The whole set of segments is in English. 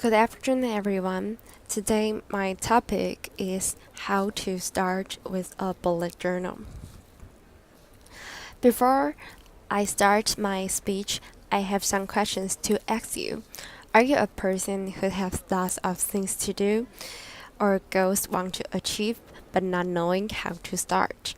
Good afternoon, everyone. Today, my topic is how to start with a bullet journal. Before I start my speech, I have some questions to ask you. Are you a person who has lots of things to do or goals want to achieve but not knowing how to start?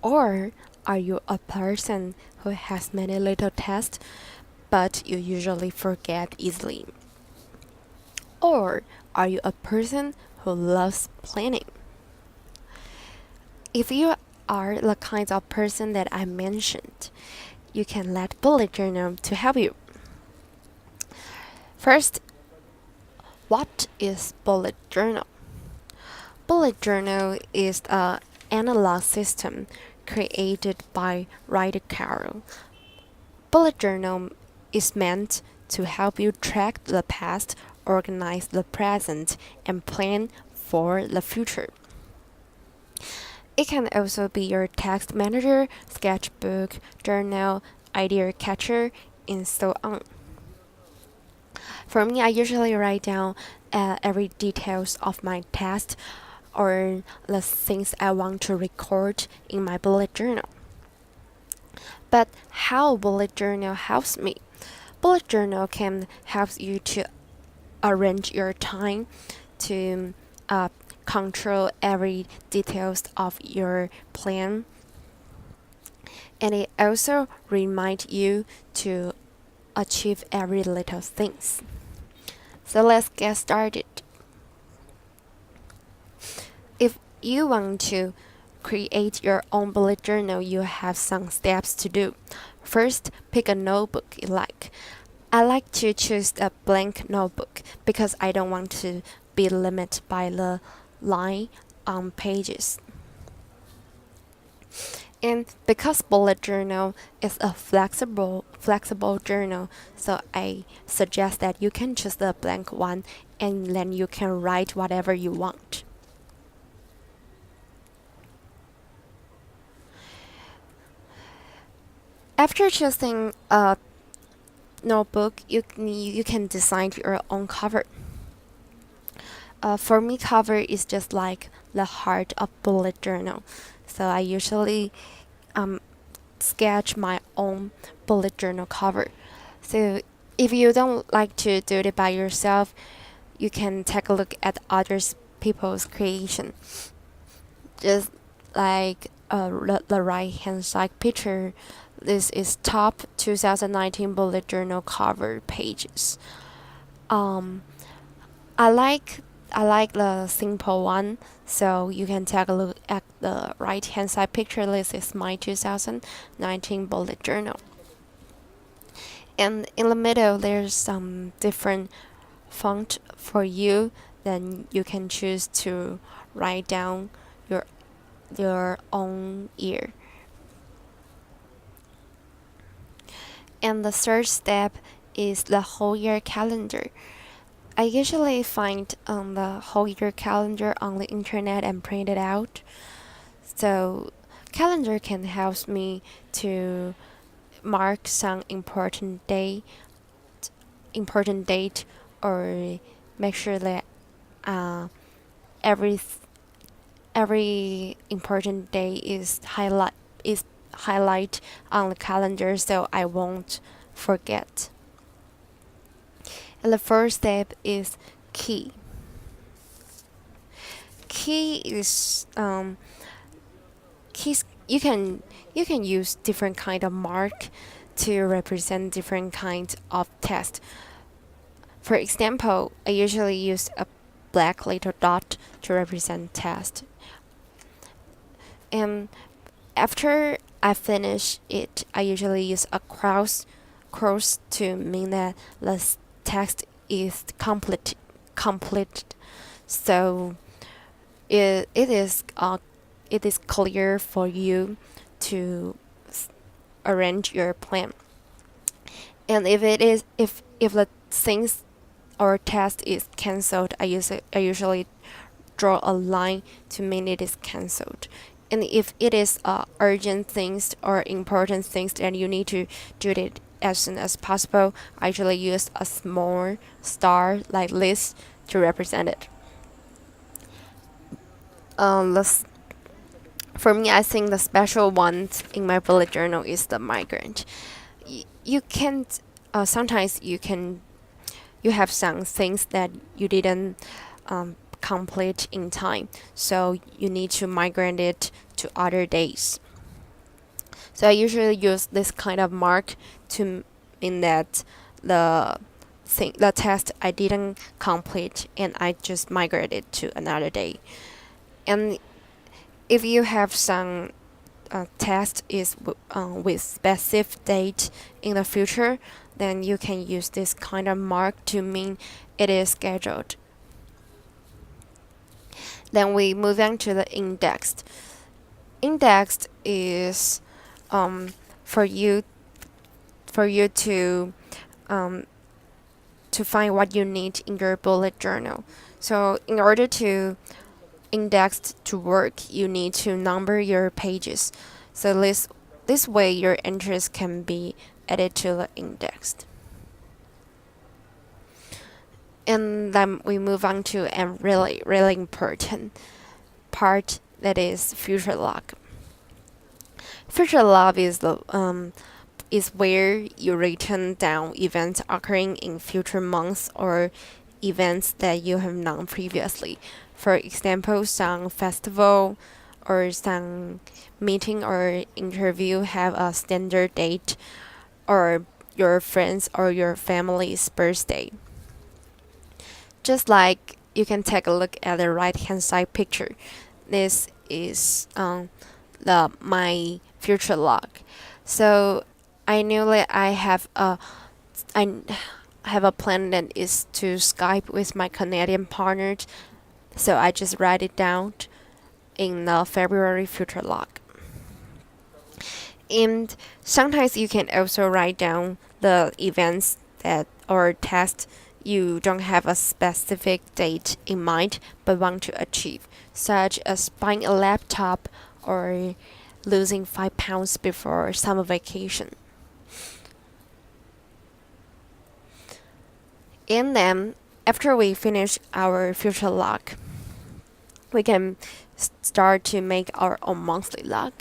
Or are you a person who has many little tasks but you usually forget easily? Or are you a person who loves planning? If you are the kind of person that I mentioned, you can let bullet journal to help you. First, what is bullet journal? Bullet journal is an analog system created by Ryder Carroll. Bullet journal is meant to help you track the past, organize the present, and plan for the future. It can also be your text manager, sketchbook, journal, idea catcher, and so on. For me, I usually write down every details of my task or the things I want to record in my bullet journal. But how bullet journal helps me? Bullet journal can help you to arrange your time to control every details of your plan, and it also reminds you to achieve every little things. So let's get started. If you want to create your own bullet journal, you have some steps to do. First, pick a notebook you like. I like to choose a blank notebook because I don't want to be limited by the line on pages. And because bullet journal is a flexible journal, so I suggest that you can choose the blank one and then you can write whatever you want. After choosing a notebook, you can design your own cover. For me, cover is just like the heart of bullet journal. So I usually sketch my own bullet journal cover. So if you don't like to do it by yourself, you can take a look at others people's creation. Just like the right hand side picture, this is top 2019 bullet journal cover pages. Um, I like the simple one, so you can take a look at the right hand side picture. This is my 2019 bullet journal. And in the middle, there's some different font for you. Then you can choose to write down your own year. And the third step is the whole year calendar. I usually find the whole year calendar on the internet and print it out. So calendar can help me to mark some important date, or make sure that every important day is highlight on the calendar so I won't forget. And the first step is key. Key is keys. You can use different kind of mark to represent different kinds of text. For example, I usually use a black little dot to represent text. And after I finish it, I usually use a cross to mean that the text is complete. So it is clear for you to arrange your plan. And if the things or test is cancelled, I usually draw a line to mean it is cancelled. And if it is urgent things or important things, then you need to do it as soon as possible. I usually use a small star like this to represent it. Let's For me, I think the special one in my bullet journal is the migrant. You can't. Sometimes you have some things that you didn't complete in time, so you need to migrate it to other days. So I usually use this kind of mark to mean that the the test I didn't complete and I just migrated to another day. And if you have some test is with specific date in the future, then you can use this kind of mark to mean it is scheduled. Then we move on to the indexed. Indexed is um, for you for you to find what you need in your bullet journal. So in order to indexed to work, you need to number your pages. So this way your entries can be added to the indexed. And then we move on to a really important part, that is future log. Future log is where you written down events occurring in future months or events that you have known previously. For example, some festival or some meeting or interview have a standard date, or your friends or your family's birthday. Just like you can take a look at the right hand side picture. This is the my future log. So I knew that I have a plan that is to Skype with my Canadian partners. So I just write it down in the February future log. And sometimes you can also write down the events that or tasks you don't have a specific date in mind but want to achieve, such as buying a laptop or losing 5 pounds before summer vacation. And then after we finish our future log, we can start to make our own monthly log.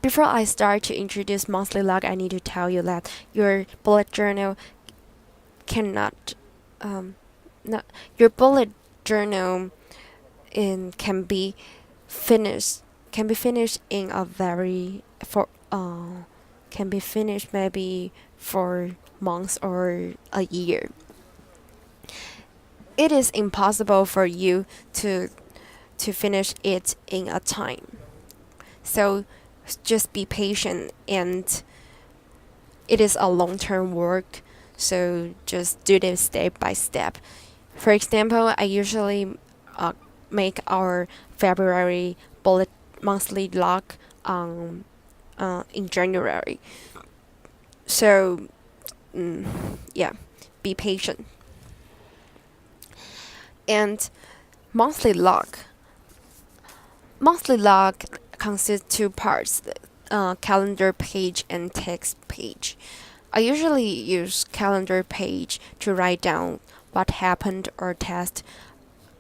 Before I start to introduce monthly log, I need to tell you that your bullet journal cannot, not your bullet journal can be finished in a very for can be finished maybe for months or a year. It is impossible for you to finish it in a time. So just be patient, and it is a long-term work. So just do this step by step. For example, I usually make our February bullet monthly log in January. So yeah, be patient. And monthly log. Monthly log consists two parts, calendar page and text page. I usually use calendar page to write down what happened or task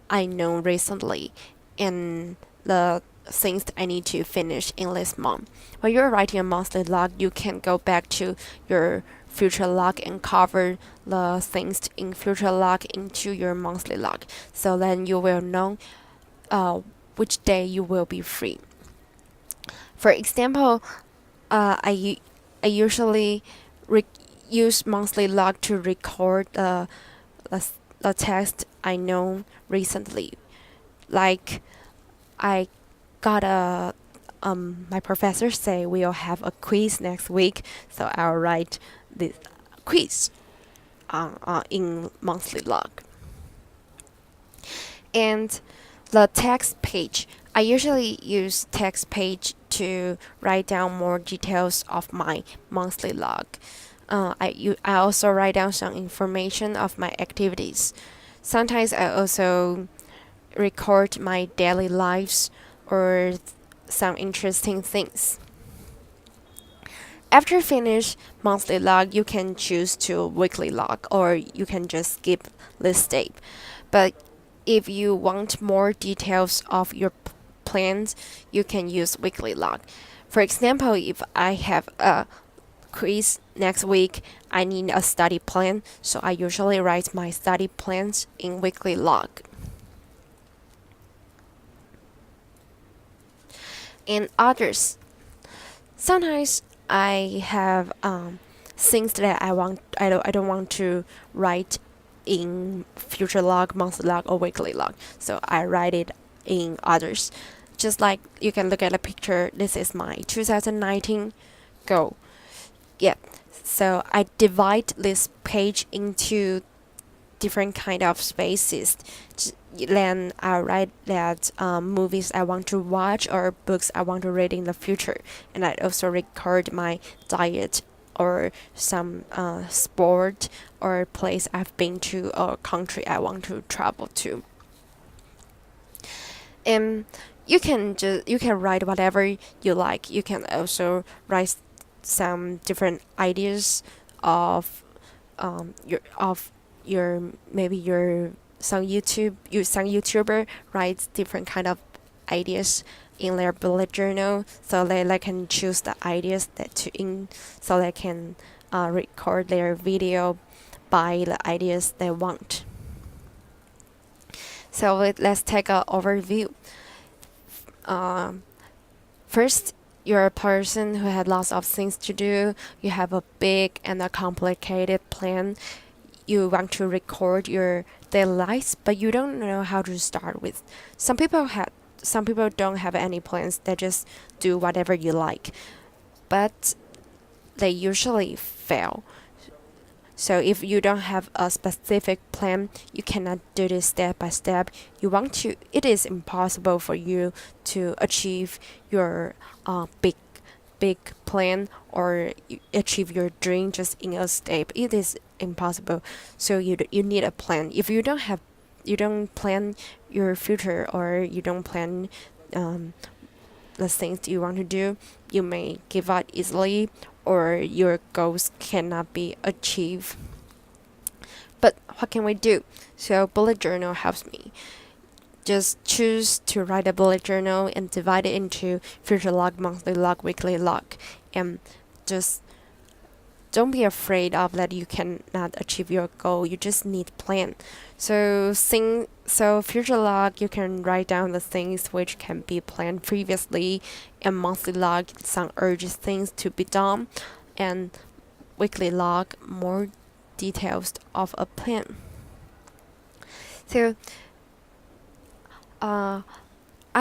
I know recently and the things I need to finish in this month. When you're writing a monthly log, you can go back to your future log and cover the things in future log into your monthly log. So then you will know which day you will be free. For example, I usually use monthly log to record the text I know recently. Like I got a my professor say we'll have a quiz next week, so I'll write this quiz in monthly log. And the text page, I usually use text page to write down more details of my monthly log. I also write down some information of my activities. Sometimes I also record my daily lives or some interesting things. After finish monthly log, you can choose to weekly log, or you can just skip this step. But if you want more details of your plans, you can use weekly log. For example, if I have a quiz next week, I need a study plan, so I usually write my study plans in weekly log. And others, sometimes I have things that I don't want to write in future log, monthly log, or weekly log, so I write it in others. Just like you can look at a picture, this is my 2019 goal. Yeah, so I divide this page into different kind of spaces. Then I write that movies I want to watch or books I want to read in the future, and I also record my diet or some sport or place I've been to or country I want to travel to. And you can write whatever you like. You can also write some different ideas of your maybe your some YouTuber writes different kind of ideas in their bullet journal, so they can choose the ideas that to in so they can record their video by the ideas they want. So let's take an overview. First, you're a person who had lots of things to do. You have a big and a complicated plan. You want to record your daily lives, but you don't know how to start with. Some people don't have any plans. They just do whatever you like, but they usually fail. So if you don't have a specific plan, you cannot do this step by step. It is impossible for you to achieve your big plan or achieve your dream just in a step. It is impossible. So you need a plan. If you don't plan your future, or you don't plan the things you want to do, you may give up easily, or your goals cannot be achieved. But what can we do? So bullet journal helps me. Just choose to write a bullet journal and divide it into future log, monthly log, weekly log, and just don't be afraid of that you cannot achieve your goal. You just need plan. So future log, you can write down the things which can be planned previously, and monthly log some urgent things to be done, and weekly log more details of a plan. So I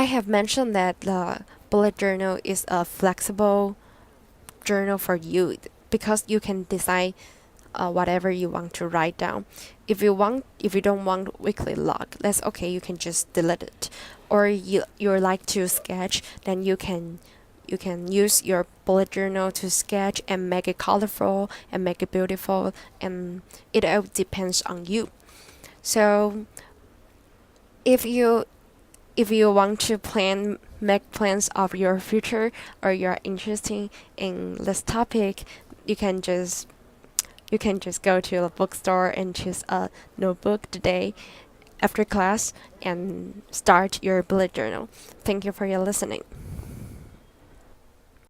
have mentioned that the bullet journal is a flexible journal for you, because you can decide whatever you want to write down. If you don't want weekly log, that's okay. You can just delete it. Or you like to sketch, then you can use your bullet journal to sketch and make it colorful and make it beautiful, and it all depends on you. So if you want to make plans of your future, or you're interested in this topic, you can just go to the bookstore and choose a notebook today after class and start your bullet journal. Thank you for your listening.